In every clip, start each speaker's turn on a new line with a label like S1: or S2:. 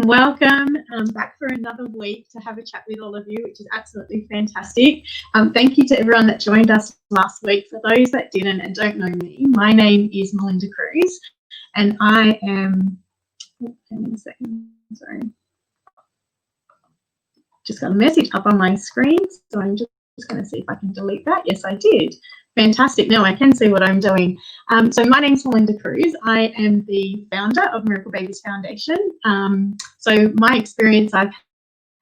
S1: Welcome back for another week to have a chat with all of you, which is absolutely fantastic. Thank you to everyone that joined us last week. For those that didn't and don't know me, my name is Melinda Cruz, and I am, hang on a second, sorry, just got a message up on my screen, so I'm just going to see if I can delete that. Yes, I did. Fantastic. Now I can see what I'm doing. So my name's Melinda Cruz. I am the founder of Miracle Babies Foundation. So my experience, I've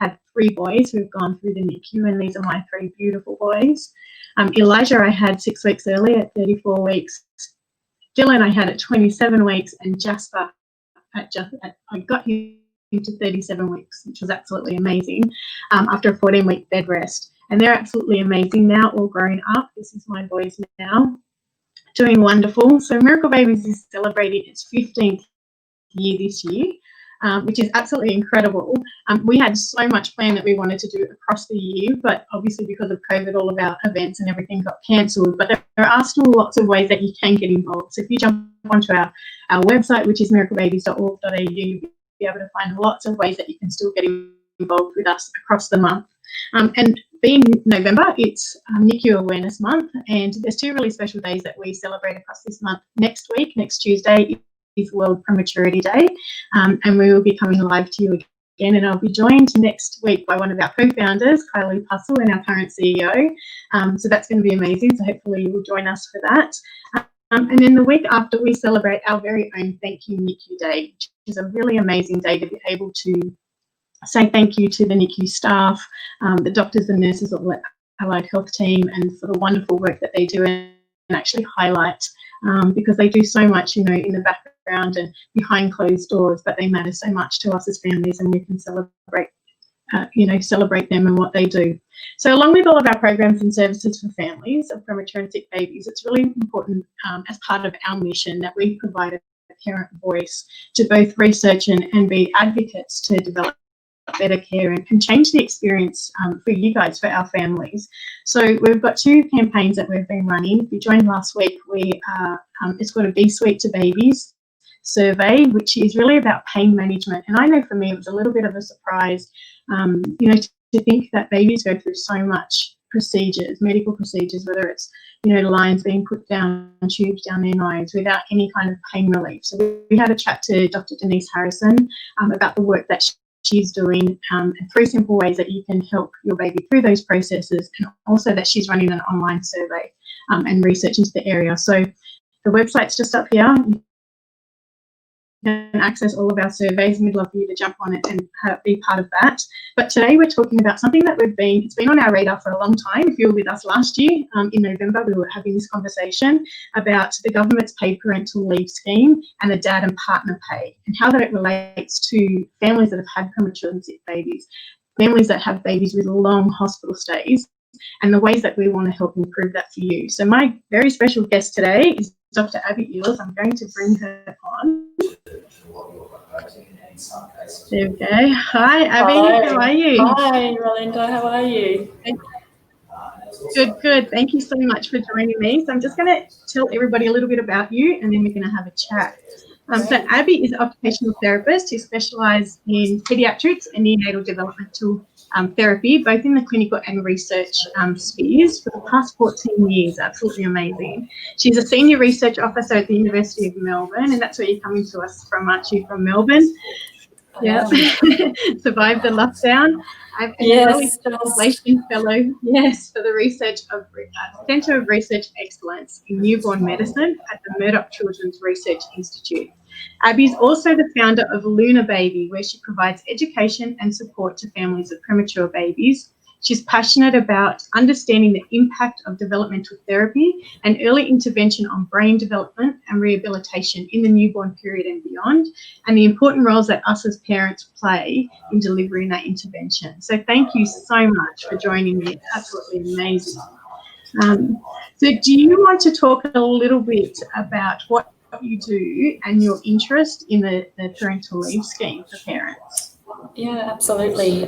S1: had 3 boys who have gone through the NICU, and these are my 3 beautiful boys. Elijah I had 6 weeks early at 34 weeks. Dylan I had at 27 weeks, and Jasper I got him to 37 weeks, which was absolutely amazing, after a 14-week bed rest. And they're absolutely amazing now, all grown up. This is my boys now, doing wonderful. So Miracle Babies is celebrating its 15th year this year, which is absolutely incredible. We had so much planned that we wanted to do across the year, but obviously because of COVID, all of our events and everything got cancelled. But there are still lots of ways that you can get involved. So if you jump onto our website, which is miraclebabies.org.au, you'll be able to find lots of ways that you can still get involved with us across the month. And being November, it's NICU Awareness Month, and there's 2 really special days that we celebrate across this month. Next week, next Tuesday, is World Prematurity Day, and we will be coming live to you again, and I'll be joined next week by one of our co-founders, Kylie Puzzle, and our current CEO. So that's going to be amazing, so hopefully you will join us for that. And then the week after, we celebrate our very own Thank You NICU Day, which is a really amazing day to be able to say thank you to the NICU staff, the doctors and nurses of the allied health team, and for the wonderful work that they do, and actually highlight, because they do so much, in the background and behind closed doors, but they matter so much to us as families, and we can celebrate them and what they do. So along with all of our programs and services for families of premature and sick babies, it's really important, as part of our mission, that we provide a parent voice to both research and be advocates to develop better care and change the experience for you guys, for our families. So we've got 2 campaigns that we've been running. If you joined last week, it's called a Be Sweet to Babies survey, which is really about pain management. And I know for me it was a little bit of a surprise, to think that babies go through so much procedures, medical procedures, whether it's lines being put down, tubes down their nose, without any kind of pain relief. So we had a chat to Dr Denise Harrison about the work that she's doing, and 3 simple ways that you can help your baby through those processes, and also that she's running an online survey and research into the area. So the website's just up here. You can access all of our surveys, and we'd love for you to jump on it and be part of that. But today we're talking about something that it's been on our radar for a long time. If you were with us last year, in November, we were having this conversation about the government's paid parental leave scheme and the dad and partner pay, and how that it relates to families that have had premature and sick babies, families that have babies with long hospital stays, and the ways that we want to help improve that for you. So my very special guest today is Dr Abbey Eeles. I'm going to bring her on. There we go. Hi, Abby.
S2: Hi.
S1: How are you?
S2: Hi, Melinda. How are you?
S1: Good. Thank you so much for joining me. So I'm just going to tell everybody a little bit about you, and then we're going to have a chat. So Abby is an occupational therapist who specialises in paediatrics and neonatal developmental therapy, both in the clinical and research spheres, for the past 14 years. Absolutely amazing. She's a senior research officer at the University of Melbourne, and that's where you're coming to us from, aren't you, from Melbourne? Yeah. Survived the lockdown. I'm a translation fellow, for the research of Centre of Research Excellence in Newborn Medicine at the Murdoch Children's Research Institute. Abby's also the founder of Luna Baby, where she provides education and support to families of premature babies. She's passionate about understanding the impact of developmental therapy and early intervention on brain development and rehabilitation in the newborn period and beyond, and the important roles that us as parents play in delivering that intervention. So thank you so much for joining me. It's absolutely amazing. So do you want to talk a little bit about what you do and your interest in the parental leave scheme for parents?
S2: Yeah, absolutely.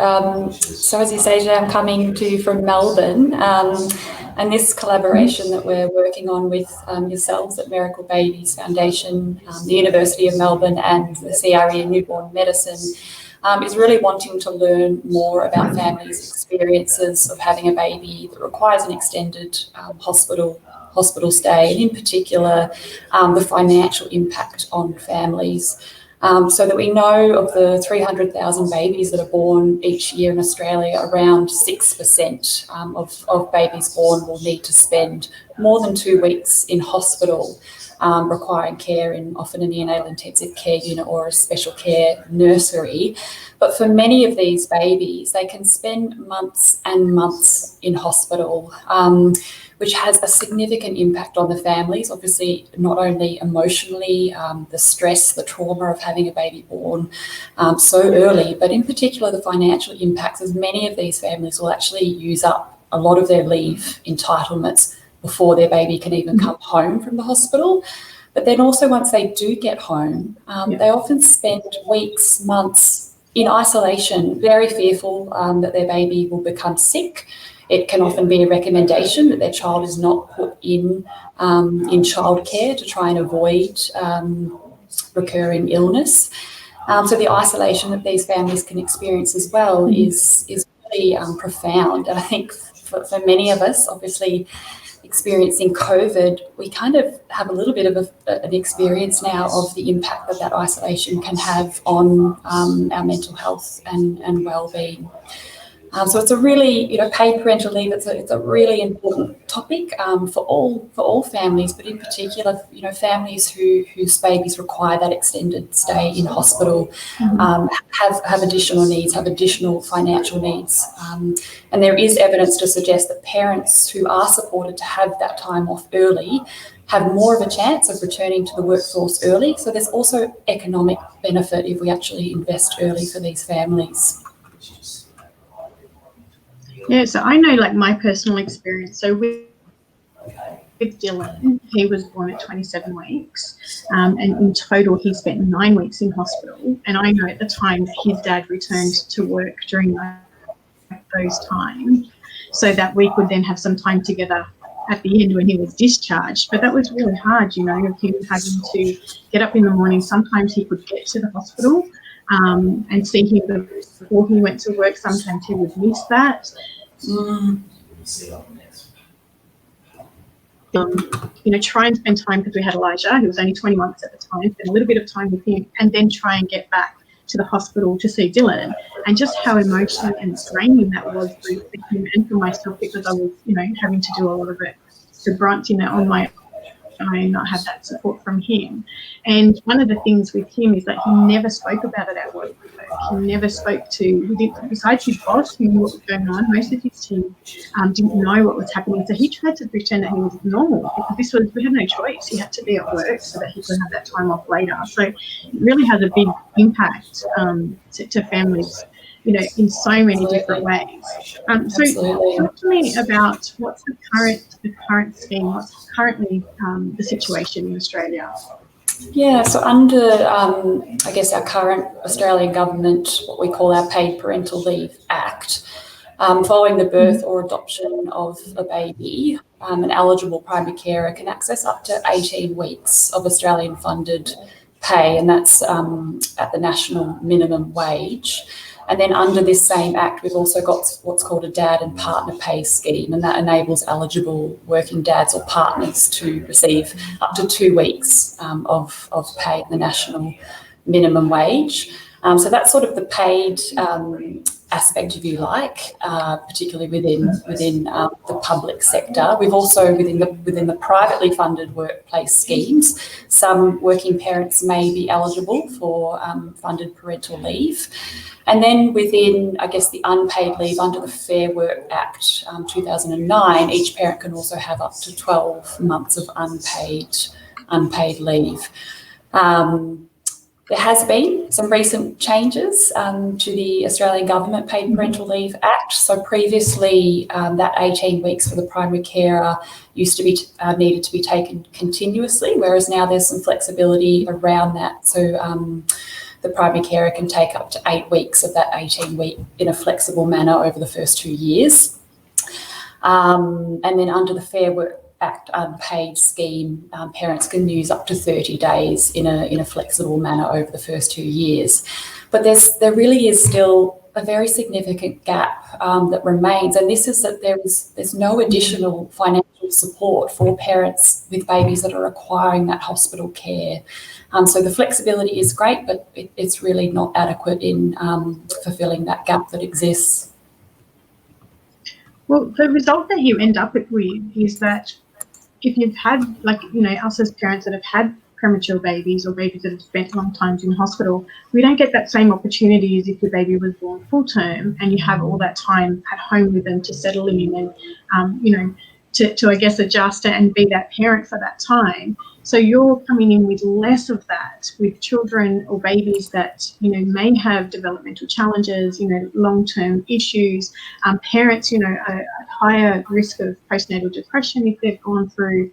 S2: So as you say, today I'm coming to you from Melbourne, and this collaboration that we're working on with yourselves at Miracle Babies Foundation, the University of Melbourne and the CRE in Newborn Medicine, is really wanting to learn more about families' experiences of having a baby that requires an extended hospital stay, and in particular the financial impact on families. So that we know of the 300,000 babies that are born each year in Australia, around 6% of babies born will need to spend more than 2 weeks in hospital, requiring care in often a neonatal intensive care unit or a special care nursery. But for many of these babies, they can spend months and months in hospital, which has a significant impact on the families, obviously not only emotionally, the stress, the trauma of having a baby born so early, but in particular the financial impacts, as many of these families will actually use up a lot of their leave entitlements before their baby can even come home from the hospital. But then also once they do get home, they often spend weeks, months in isolation, very fearful that their baby will become sick. It can often be a recommendation that their child is not put in childcare to try and avoid recurring illness. So the isolation that these families can experience as well is really profound. And I think for many of us, obviously experiencing COVID, we kind of have a little bit of an experience now of the impact that isolation can have on our mental health and well-being. So it's a really, paid parental leave. It's a really important topic for all families, but in particular, families whose babies require that extended stay in hospital, have additional needs, have additional financial needs, and there is evidence to suggest that parents who are supported to have that time off early have more of a chance of returning to the workforce early. So there's also economic benefit if we actually invest early for these families.
S1: Yeah, so I know like my personal experience. So with Dylan, he was born at 27 weeks, and in total he spent 9 weeks in hospital. And I know at the time his dad returned to work during those times, so that we could then have some time together at the end when he was discharged. But that was really hard, him having to get up in the morning. Sometimes he could get to the hospital and see him before he went to work. Sometimes he would miss that. Try and spend time, because we had Elijah, who was only 20 months at the time, spend a little bit of time with him, and then try and get back to the hospital to see Dylan, and just how emotional and draining that was for him and for myself, because I was, having to do a lot of it, the brunt, on my own, not have that support from him. And one of the things with him is that he never spoke about it at work. He never spoke to, besides his boss, who knew what was going on. Most of his team didn't know what was happening. So he tried to pretend that he was normal, because we had no choice. He had to be at work so that he could have that time off later. So it really has a big impact to families, in so many different ways. So talk to me about what's the current scheme, what's currently the situation in Australia.
S2: Yeah, so under, I guess, our current Australian government, what we call our Paid Parental Leave Act, following the birth or adoption of a baby, an eligible primary carer can access up to 18 weeks of Australian funded pay, and that's at the national minimum wage. And then under this same act, we've also got what's called a dad and partner pay scheme, and that enables eligible working dads or partners to receive up to 2 weeks of pay at the national minimum wage. So that's sort of the paid aspect, if you like, particularly within the public sector. We've also, within the privately funded workplace schemes, some working parents may be eligible for funded parental leave. And then within, I guess, the unpaid leave under the Fair Work Act 2009, each parent can also have up to 12 months of unpaid leave. There has been some recent changes to the Australian Government Paid Parental Leave Act. So previously, that 18 weeks for the primary carer used to be needed to be taken continuously, whereas now there's some flexibility around that. So the primary carer can take up to 8 weeks of that 18-week in a flexible manner over the first 2 years. And then under the Fair Act unpaid scheme, parents can use up to 30 days in a flexible manner over the first 2 years. But there really is still a very significant gap that remains, and this is that there's no additional financial support for parents with babies that are requiring that hospital care. So the flexibility is great, but it's really not adequate in fulfilling that gap that exists.
S1: Well, the result that you end up with is that if you've had, like, you know, us as parents that have had premature babies or babies that have spent long times in hospital, we don't get that same opportunity as if your baby was born full term and you have all that time at home with them to settle in and, you know, to I guess adjust and be that parent for that time. So you're coming in with less of that with children or babies that, you know, may have developmental challenges, you know, long-term issues. Parents, you know, are at higher risk of postnatal depression if they've gone through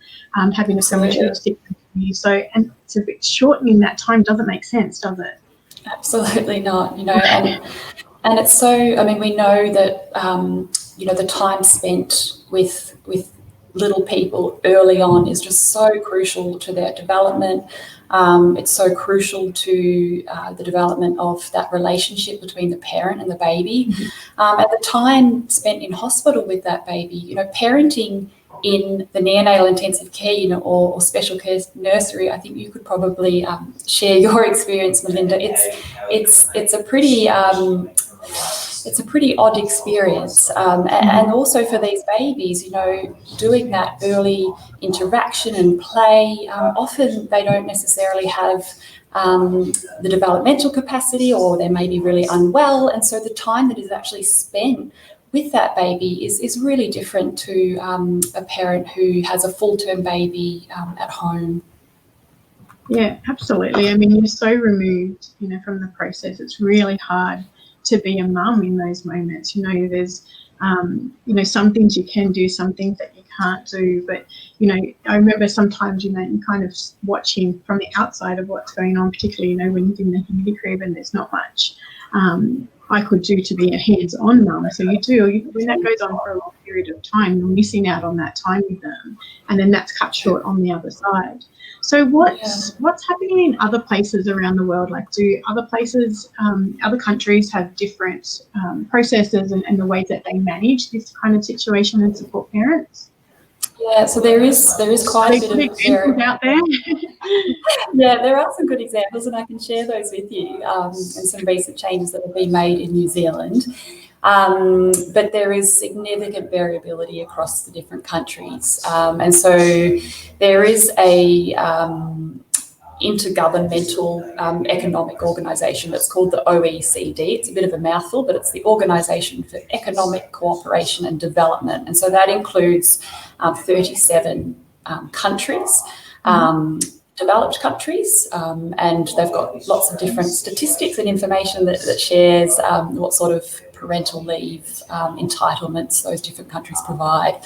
S1: having a premature sickness. So, and so shortening that time doesn't make sense, does it?
S2: Absolutely not, you know, and it's so, I mean, we know that, you know, the time spent with little people early on is just so crucial to their development. It's so crucial to the development of that relationship between the parent and the baby. At the time spent in hospital with that baby, you know, parenting in the neonatal intensive care unit or special care nursery, I think you could probably share your experience, Melinda. It's a pretty odd experience, and also for these babies, you know, doing that early interaction and play. Often they don't necessarily have the developmental capacity, or they may be really unwell, and so the time that is actually spent with that baby is really different to a parent who has a full-term baby at home.
S1: Yeah, absolutely. I mean, you're so removed, you know, from the process. It's really hard to be a mum in those moments. You know, there's, you know, some things you can do, some things that you can't do. But, you know, I remember sometimes, you know, you kind of watching from the outside of what's going on, particularly, you know, when you're in the humidity crib and there's not much I could do to be a hands-on mum. So you do, when that goes on for a long period of time, you're missing out on that time with them, and then that's cut short on the other side. So what's happening in other places around the world? Like, do other places, other countries have different processes and the ways that they manage this kind of situation and support parents?
S2: Yeah, so there is quite a bit of
S1: examples out there.
S2: Yeah, there are some good examples, and I can share those with you, and some recent changes that have been made in New Zealand. But there is significant variability across the different countries, and so there is a intergovernmental economic organisation that's called the OECD. It's a bit of a mouthful, but it's the Organisation for Economic Cooperation and Development. And so that includes 37 countries, developed countries, and they've got lots of different statistics and information that shares what sort of parental leave entitlements those different countries provide.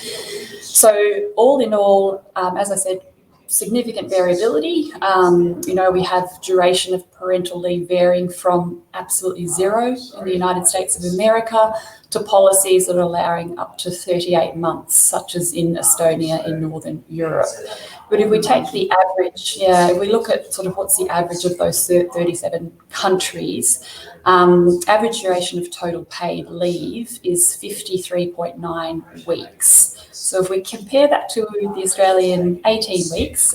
S2: So all in all, as I said, significant variability. You know, we have duration of parental leave varying from absolutely zero in the United States of America to policies that are allowing up to 38 months, such as in Estonia in Northern Europe. But if we take the average, if we look at sort of what's the average of those 37 countries, average duration of total paid leave is 53.9 weeks. So if we compare that to the Australian 18 weeks,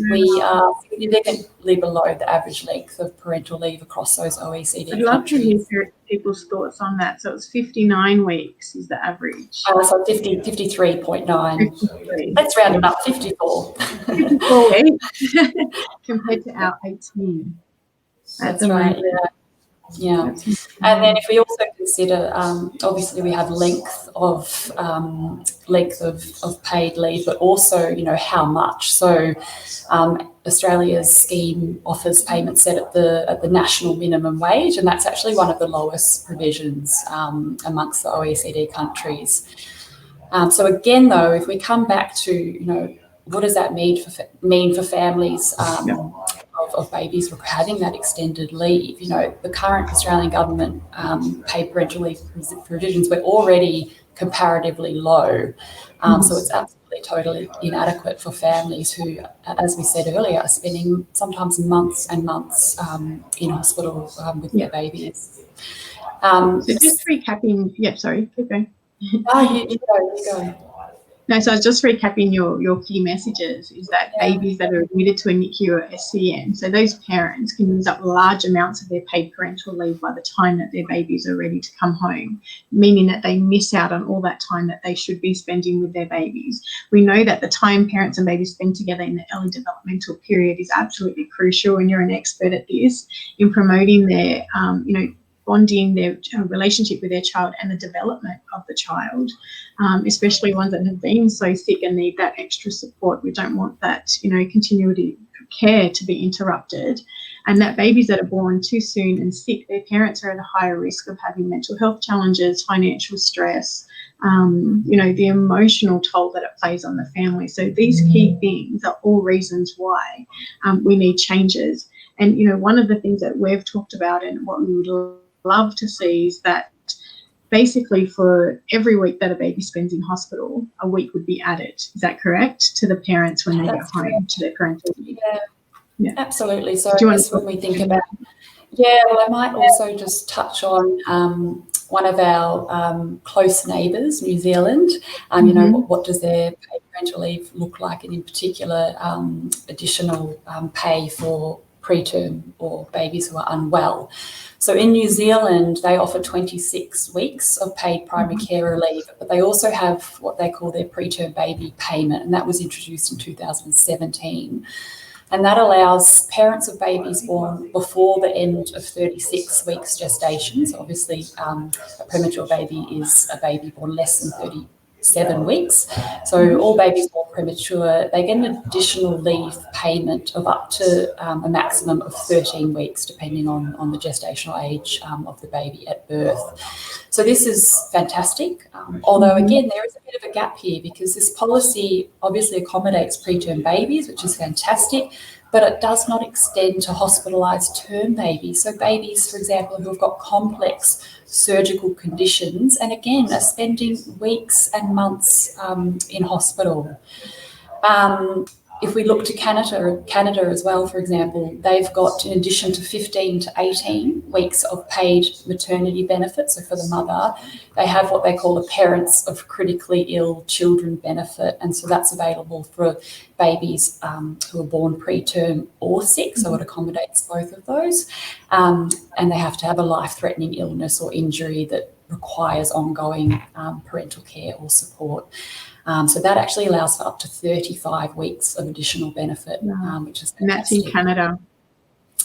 S2: we are significantly below the average length of parental leave across those OECD countries.
S1: I'd love to hear people's thoughts on that. So it's 59 weeks is the average.
S2: So 53.9. Let's round it up, 54.
S1: 54 weeks compared to our 18.
S2: That's right, yeah. And then if we also consider, obviously we have length of paid leave, but also, you know, how much. So Australia's scheme offers payments set at the national minimum wage, and that's actually one of the lowest provisions amongst the OECD countries. So again, though, if we come back to, you know, what does that mean for families of babies having that extended leave? You know, the current Australian government paid parental leave provisions, we're already comparatively low. So it's absolutely totally inadequate for families who, as we said earlier, are spending sometimes months and months in hospital with their babies.
S1: So just recapping, sorry, keep going.
S2: You go.
S1: No, so I was just recapping your key messages is that babies that are admitted to a NICU or SCN, so those parents can use up large amounts of their paid parental leave by the time that their babies are ready to come home, meaning that they miss out on all that time that they should be spending with their babies. We know that the time parents and babies spend together in the early developmental period is absolutely crucial, and you're an expert at this in promoting their, bonding, their relationship with their child and the development of the child, especially ones that have been so sick and need that extra support. We don't want that, continuity of care to be interrupted. And that babies that are born too soon and sick, their parents are at a higher risk of having mental health challenges, financial stress, the emotional toll that it plays on the family. So these key things are all reasons why we need changes. And, one of the things that we've talked about and what we would love to see is that basically for every week that a baby spends in hospital, a week would be added. Is that correct? To the parents when they get home to their parental leave?
S2: Yeah, absolutely. So I guess when we think about, I might also just touch on one of our close neighbours, New Zealand. What does their paid parental leave look like, and in particular additional pay for preterm or babies who are unwell. So in New Zealand, they offer 26 weeks of paid primary care leave, but they also have what they call their preterm baby payment, and that was introduced in 2017. And that allows parents of babies born before the end of 36 weeks gestation. So obviously a premature baby is a baby born less than 37 weeks. So all babies born premature, they get an additional leave payment of up to a maximum of 13 weeks, depending on the gestational age of the baby at birth. So this is fantastic. Although, again, there is a bit of a gap here because this policy obviously accommodates preterm babies, which is fantastic, but it does not extend to hospitalised term babies. So babies, for example, who have got complex surgical conditions and, again, are spending weeks and months in hospital. If we look to Canada as well, for example, they've got, in addition to 15 to 18 weeks of paid maternity benefit, so for the mother, they have what they call the Parents of Critically Ill Children benefit, and so that's available for babies who are born preterm or sick, so it accommodates both of those, and they have to have a life-threatening illness or injury that requires ongoing parental care or support. So that actually allows for up to 35 weeks of additional benefit, which is fantastic.
S1: And that's in Canada.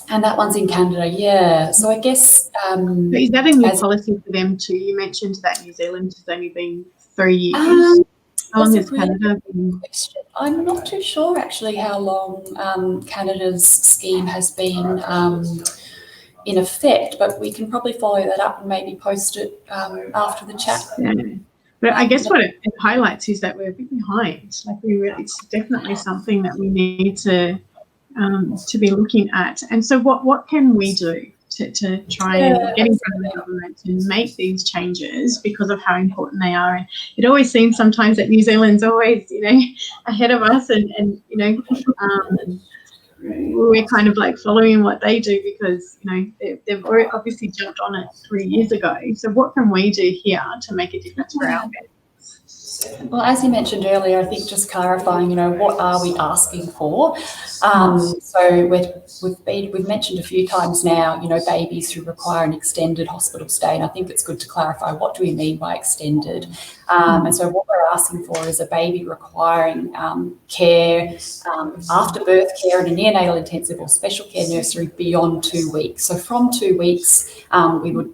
S2: And that one's in Canada, yeah. So I guess...
S1: so is that a new policy for them too? You mentioned that New Zealand has only been 3 years. How long has Canada been?
S2: I'm not too sure actually how long Canada's scheme has been in effect, but we can probably follow that up and maybe post it after the chat.
S1: Yeah. But I guess what it highlights is that we're a bit behind. It's definitely something that we need to be looking at. And so what can we do to try and get in front of the government and make these changes because of how important they are? And it always seems sometimes that New Zealand's always, ahead of us and we're kind of like following what they do because, they've obviously jumped on it 3 years ago. So what can we do here to make a difference for our parents?
S2: Well, as you mentioned earlier, I think just clarifying, what are we asking for? So we've mentioned a few times now, babies who require an extended hospital stay, and I think it's good to clarify what do we mean by extended. And so what we're asking for is a baby requiring care, after birth care in a neonatal intensive or special care nursery beyond 2 weeks. So from 2 weeks, we would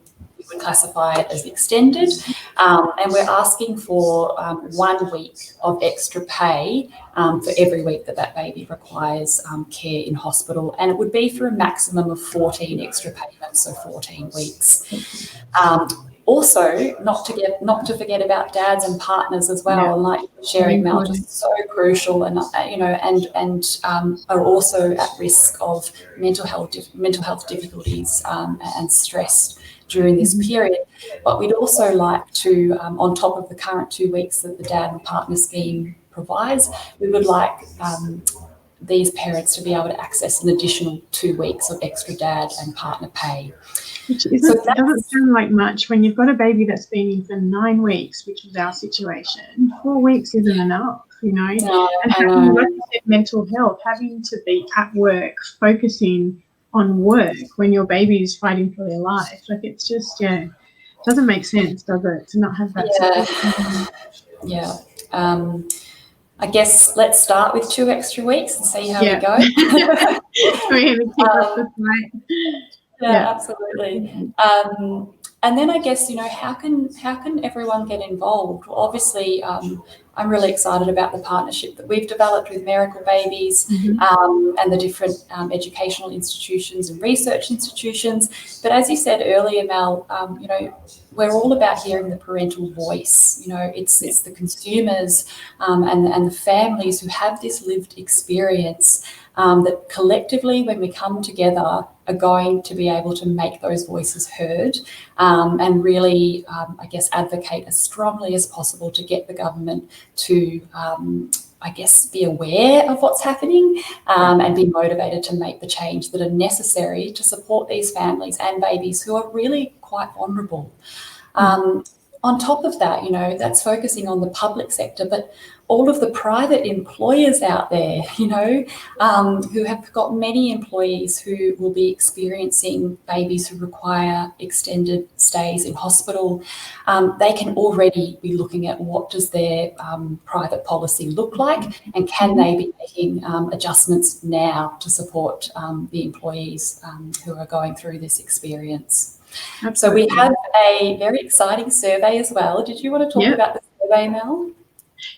S2: classify it as extended, and we're asking for 1 week of extra pay for every week that baby requires care in hospital, and it would be for a maximum of 14 extra payments, so 14 weeks. Also, not to forget about dads and partners as well, and like sharing, Mel, just so crucial, and are also at risk of mental health difficulties and stress during this period. But we'd also like to, on top of the current 2 weeks that the dad and partner scheme provides, we would like these parents to be able to access an additional 2 weeks of extra dad and partner pay.
S1: Which doesn't sound like much when you've got a baby that's been in for 9 weeks, which was our situation. 4 weeks isn't enough, you know.
S2: No,
S1: and having, like you said, mental health, having to be at work, focusing on work when your baby is fighting for their life, like it's just, doesn't make sense, does it, to not have that support?
S2: Yeah. I guess let's start with 2 extra weeks and see how we go.
S1: Yeah,
S2: absolutely. And then I guess, how can everyone get involved? Well, obviously, I'm really excited about the partnership that we've developed with Miracle Babies and the different educational institutions and research institutions. But as you said earlier, Mel, we're all about hearing the parental voice. It's the consumers and the families who have this lived experience that collectively, when we come together, are going to be able to make those voices heard and really, advocate as strongly as possible to get the government to, be aware of what's happening and be motivated to make the change that are necessary to support these families and babies who are really quite vulnerable. On top of that, that's focusing on the public sector, but all of the private employers out there, who have got many employees who will be experiencing babies who require extended stays in hospital, they can already be looking at what does their private policy look like and can they be making adjustments now to support the employees who are going through this experience. So we have a very exciting survey as well. Did you want to talk about the survey, Mel?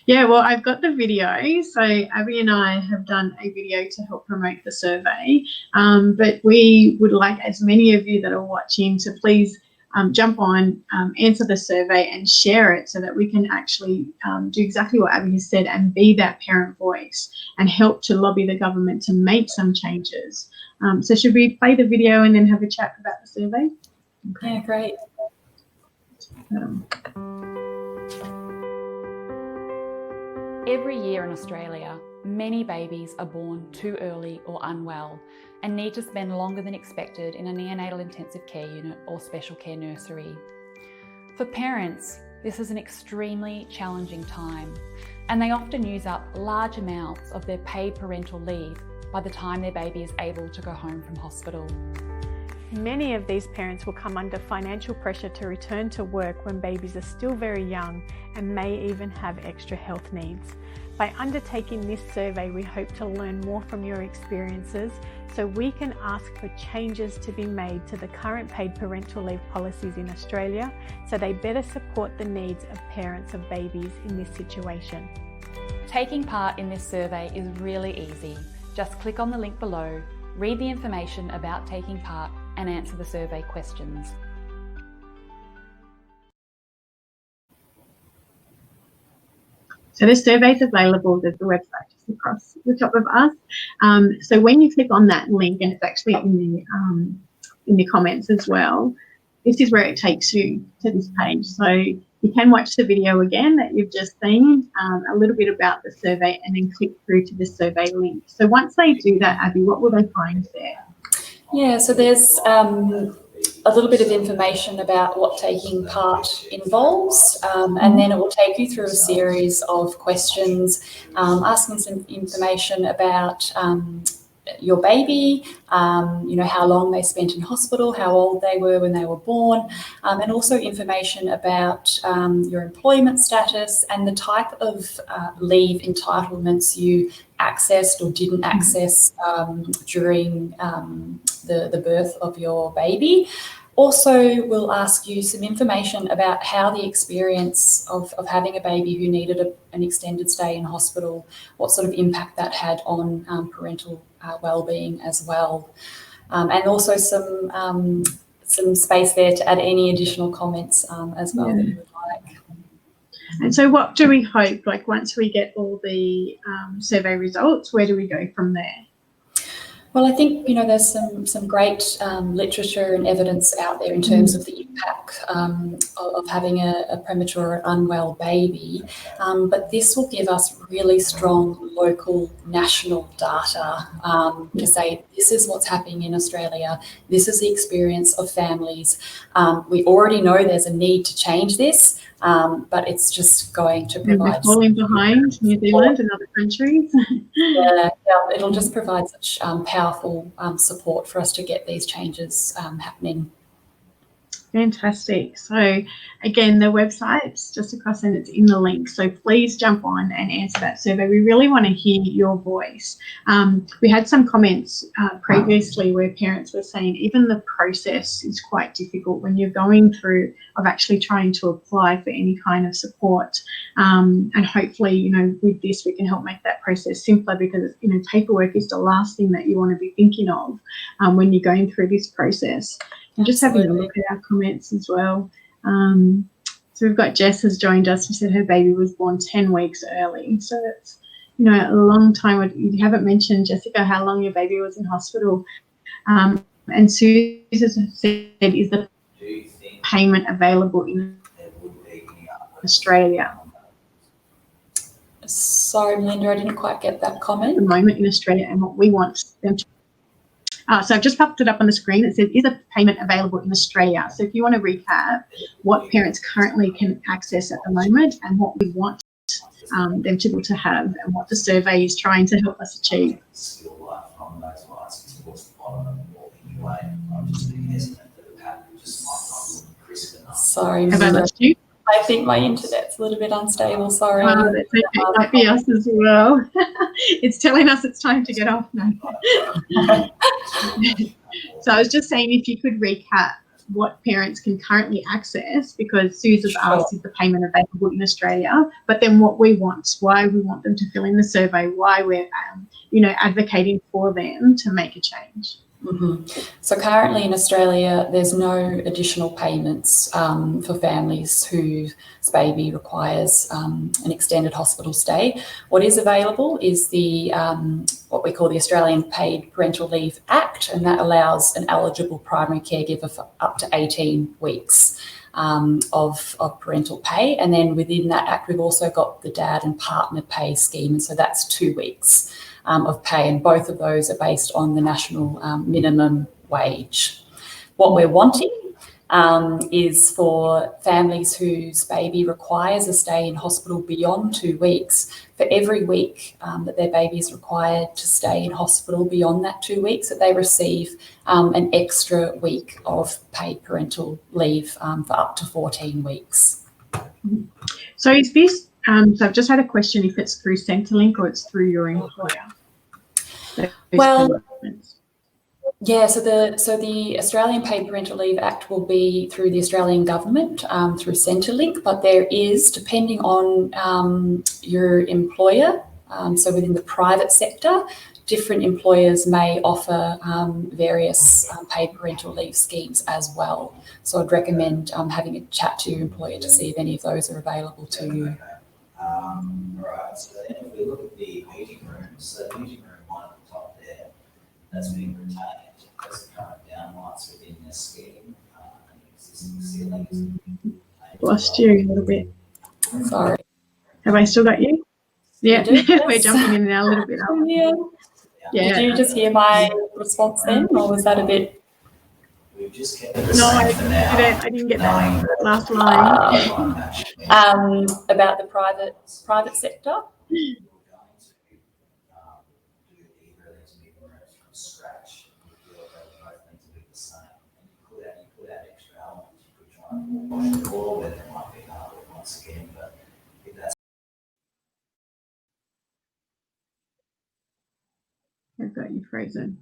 S1: Yeah, well, I've got the video. So Abby and I have done a video to help promote the survey. But we would like as many of you that are watching to please jump on, answer the survey and share it so that we can actually do exactly what Abby has said and be that parent voice and help to lobby the government to make some changes. So should we play the video and then have a chat about the survey?
S2: Okay. Yeah, great.
S3: Every year in Australia, many babies are born too early or unwell and need to spend longer than expected in a neonatal intensive care unit or special care nursery. For parents, this is an extremely challenging time, and they often use up large amounts of their paid parental leave by the time their baby is able to go home from hospital.
S4: Many of these parents will come under financial pressure to return to work when babies are still very young and may even have extra health needs. By undertaking this survey, we hope to learn more from your experiences so we can ask for changes to be made to the current paid parental leave policies in Australia so they better support the needs of parents of babies in this situation.
S3: Taking part in this survey is really easy. Just click on the link below, read the information about taking part and answer the survey questions.
S1: So the survey is available at the website just across the top of us. So when you click on that link, and it's actually in the comments as well, this is where it takes you to this page. So you can watch the video again that you've just seen, a little bit about the survey, and then click through to the survey link. So once they do that, Abby, what will they find there?
S2: Yeah, so there's a little bit of information about what taking part involves, and then it will take you through a series of questions, asking some information about your baby, how long they spent in hospital, how old they were when they were born, and also information about your employment status and the type of leave entitlements you accessed or didn't access during the birth of your baby. Also, we'll ask you some information about how the experience of having a baby who needed an extended stay in hospital, what sort of impact that had on parental wellbeing as well. And also some space there to add any additional comments as well that you would like.
S1: And so what do we hope, like once we get all the survey results, where do we go from there?
S2: Well, I think, there's some great literature and evidence out there in terms of the impact of having a premature or unwell baby, but this will give us really strong local, national data to say this is what's happening in Australia, this is the experience of families. We already know there's a need to change this, but it's just going to provide...
S1: We're falling behind New Zealand and other countries.
S2: Yeah, it'll just provide such powerful support for us to get these changes happening.
S1: Fantastic. So again, the website's just across and it's in the link. So please jump on and answer that survey. We really want to hear your voice. We had some comments previously where parents were saying even the process is quite difficult when you're going through of actually trying to apply for any kind of support. And hopefully, with this, we can help make that process simpler because, paperwork is the last thing that you want to be thinking of when you're going through this process. I'm just having a look at our comments as well. So we've got Jess has joined us. She said her baby was born 10 weeks early. So that's, a long time. You haven't mentioned, Jessica, how long your baby was in hospital. And Susan said, is the payment available in Australia?
S2: Sorry, Melinda, I didn't quite get that comment.
S1: At the moment in Australia and what we want them to... so I've just popped it up on the screen. It says, is a payment available in Australia? So if you want to recap what parents currently can access at the moment and what we want them to be able to have and what the survey is trying to help us achieve.
S2: Sorry,
S1: have I lost you?
S2: I think my internet's a little bit unstable, sorry.
S1: Oh, that's okay. It might be us as well. It's telling us it's time to get off now. So I was just saying if you could recap what parents can currently access, because Susan's asked is the payment available in Australia, but then what we want, why we want them to fill in the survey, why we're advocating for them to make a change.
S2: Mm-hmm. So currently in Australia, there's no additional payments for families whose baby requires an extended hospital stay. What is available is the what we call the Australian Paid Parental Leave Act, and that allows an eligible primary caregiver for up to 18 weeks of parental pay. And then within that act, we've also got the dad and partner pay scheme, and so that's 2 weeks of pay, and both of those are based on the national minimum wage. What we're wanting is for families whose baby requires a stay in hospital beyond 2 weeks, for every week that their baby is required to stay in hospital beyond that 2 weeks, that they receive an extra week of paid parental leave for up to 14 weeks.
S1: So is this, so I've just had a question if it's through Centrelink or it's through your employer?
S2: Well, yeah, so the Australian Paid Parental Leave Act will be through the Australian government, through Centrelink, but there is, depending on your employer, so within the private sector, different employers may offer various paid parental leave schemes as well. So I'd recommend having a chat to your employer to see if any of those are available to you.
S5: All right, so then if we look at the meeting room, so the meeting room one at the top there, that's being retained as the current downlights within this scheme. Existing ceilings.
S1: Lost you a little bit.
S2: Sorry.
S1: Have I still got you? Yeah,
S2: You do,
S1: we're
S2: yes.
S1: jumping in now a little bit.
S2: Yeah. Did you just hear my response then, or was that a bit?
S5: We've just kept it the
S1: No,
S5: same for now.
S1: I didn't get that last line.
S2: About the private sector.
S5: We're going to do either of these meeting rooms from scratch. We feel they both need to be the same. And you put out extra elements. You could try and wash the floor where there might be hardwood once again, but if that's...
S1: I've got you frozen.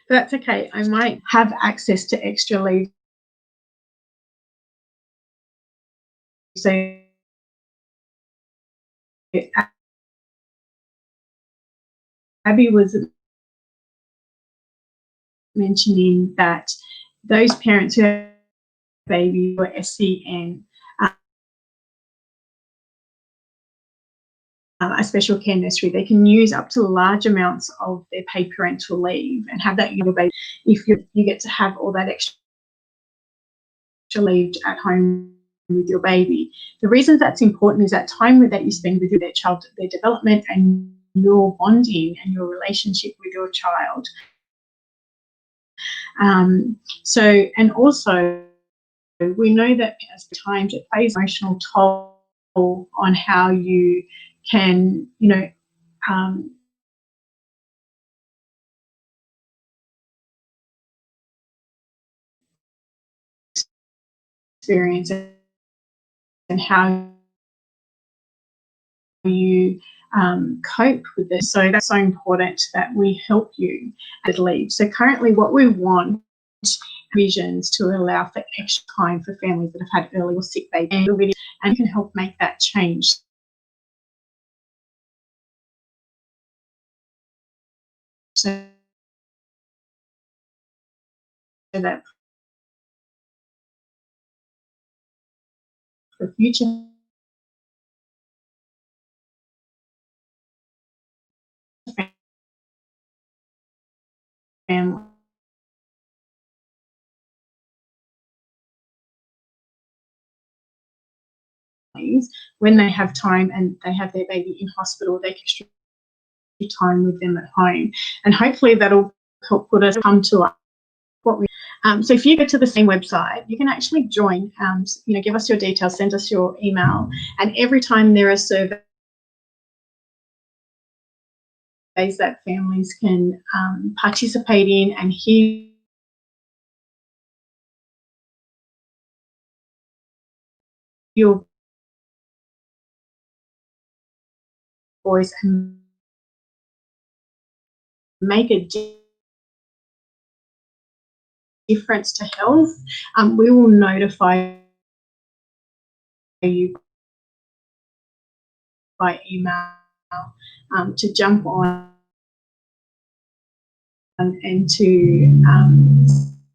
S1: But that's okay. I might have access to extra leave. So Abby was mentioning that those parents who have baby or SCN, a special care nursery, they can use up to large amounts of their paid parental leave and have that your baby if you get to have all that extra leave at home with your baby. The reason that's important is that time that you spend with their child, their development and your bonding and your relationship with your child. And also we know that as times it plays emotional toll on how you can, experience and how you cope with this. So that's so important that we help you at leave. So currently what we want visions to allow for extra time for families that have had early or sick babies, and can help make that change. So that for future families when they have time and they have their baby in hospital, they can extra time with them at home, and hopefully that'll help put us come to us. So if you go to the same website, you can actually join, give us your details, send us your email, and every time there are surveys that families can participate in and hear your voice and make a difference to health, we will notify you by email to jump on and to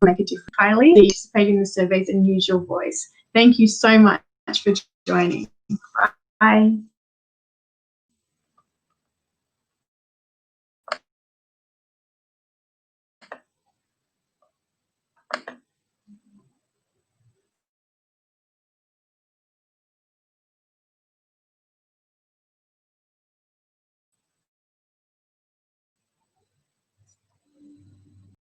S1: make a difference. Highly participate in the surveys and use your voice. Thank you so much for joining. Bye.